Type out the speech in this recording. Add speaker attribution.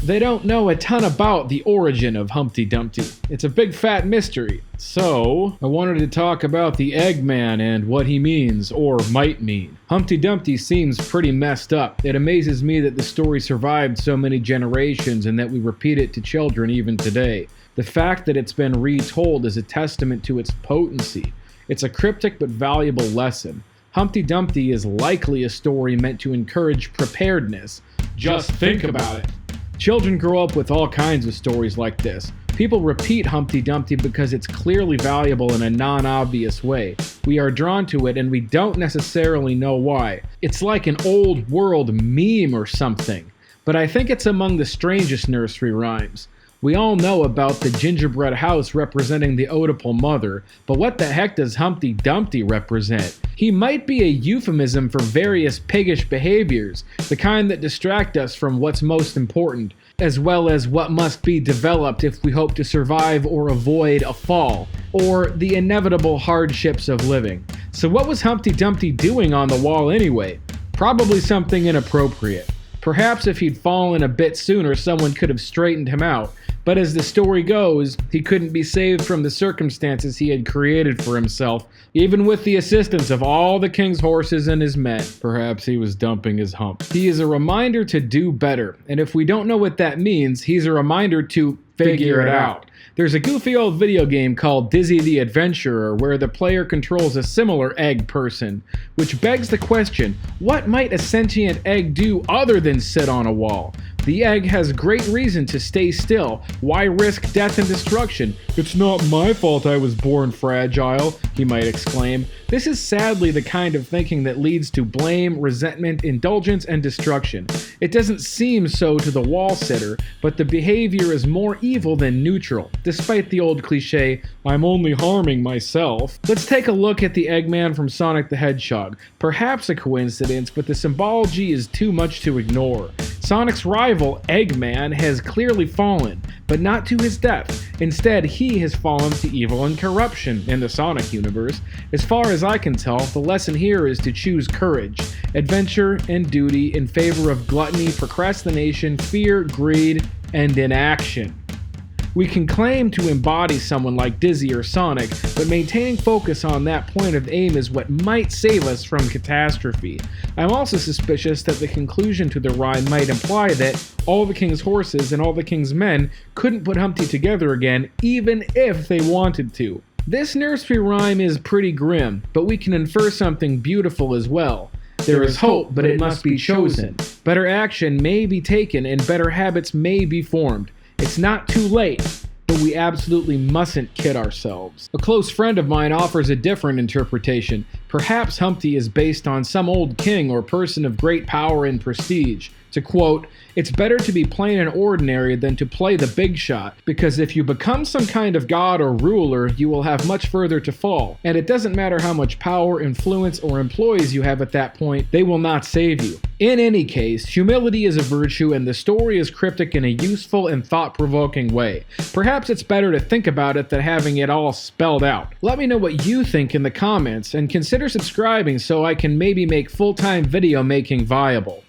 Speaker 1: They don't know a ton about the origin of Humpty Dumpty. It's a big fat mystery. So, I wanted to talk about the Eggman and what he means, or might mean. Humpty Dumpty seems pretty messed up. It amazes me that the story survived so many generations and that we repeat it to children even today. The fact that it's been retold is a testament to its potency. It's a cryptic but valuable lesson. Humpty Dumpty is likely a story meant to encourage preparedness. Just think about it. Children grow up with all kinds of stories like this. People repeat Humpty Dumpty because it's clearly valuable in a non-obvious way. We are drawn to it and we don't necessarily know why. It's like an old world meme or something. But I think it's among the strangest nursery rhymes. We all know about the gingerbread house representing the Oedipal mother, but what the heck does Humpty Dumpty represent? He might be a euphemism for various piggish behaviors, the kind that distract us from what's most important, as well as what must be developed if we hope to survive or avoid a fall, or the inevitable hardships of living. So what was Humpty Dumpty doing on the wall anyway? Probably something inappropriate. Perhaps if he'd fallen a bit sooner, someone could have straightened him out. But as the story goes, he couldn't be saved from the circumstances he had created for himself, even with the assistance of all the king's horses and his men. Perhaps he was dumping his hump. He is a reminder to do better, and if we don't know what that means, he's a reminder to figure it out. There's a goofy old video game called Dizzy the Adventurer where the player controls a similar egg person, which begs the question, what might a sentient egg do other than sit on a wall? The egg has great reason to stay still. Why risk death and destruction? It's not my fault I was born fragile, he might exclaim. This is sadly the kind of thinking that leads to blame, resentment, indulgence, and destruction. It doesn't seem so to the wall sitter, but the behavior is more evil than neutral, despite the old cliche, I'm only harming myself. Let's take a look at the Eggman from Sonic the Hedgehog. Perhaps a coincidence, but the symbology is too much to ignore. Sonic's rival, Eggman, has clearly fallen, but not to his death. Instead, he has fallen to evil and corruption in the Sonic universe. As far as I can tell, the lesson here is to choose courage, adventure, and duty in favor of gluttony, procrastination, fear, greed, and inaction. We can claim to embody someone like Dizzy or Sonic, but maintaining focus on that point of aim is what might save us from catastrophe. I'm also suspicious that the conclusion to the rhyme might imply that all the king's horses and all the king's men couldn't put Humpty together again, even if they wanted to. This nursery rhyme is pretty grim, but we can infer something beautiful as well. There is hope, but it must be chosen. Better action may be taken and better habits may be formed. It's not too late, but we absolutely mustn't kid ourselves. A close friend of mine offers a different interpretation. Perhaps Humpty is based on some old king or person of great power and prestige. To quote, "It's better to be plain and ordinary than to play the big shot, because if you become some kind of god or ruler, you will have much further to fall. And it doesn't matter how much power, influence, or employees you have at that point, they will not save you." In any case, humility is a virtue and the story is cryptic in a useful and thought-provoking way. Perhaps it's better to think about it than having it all spelled out. Let me know what you think in the comments and consider subscribing so I can maybe make full-time video making viable.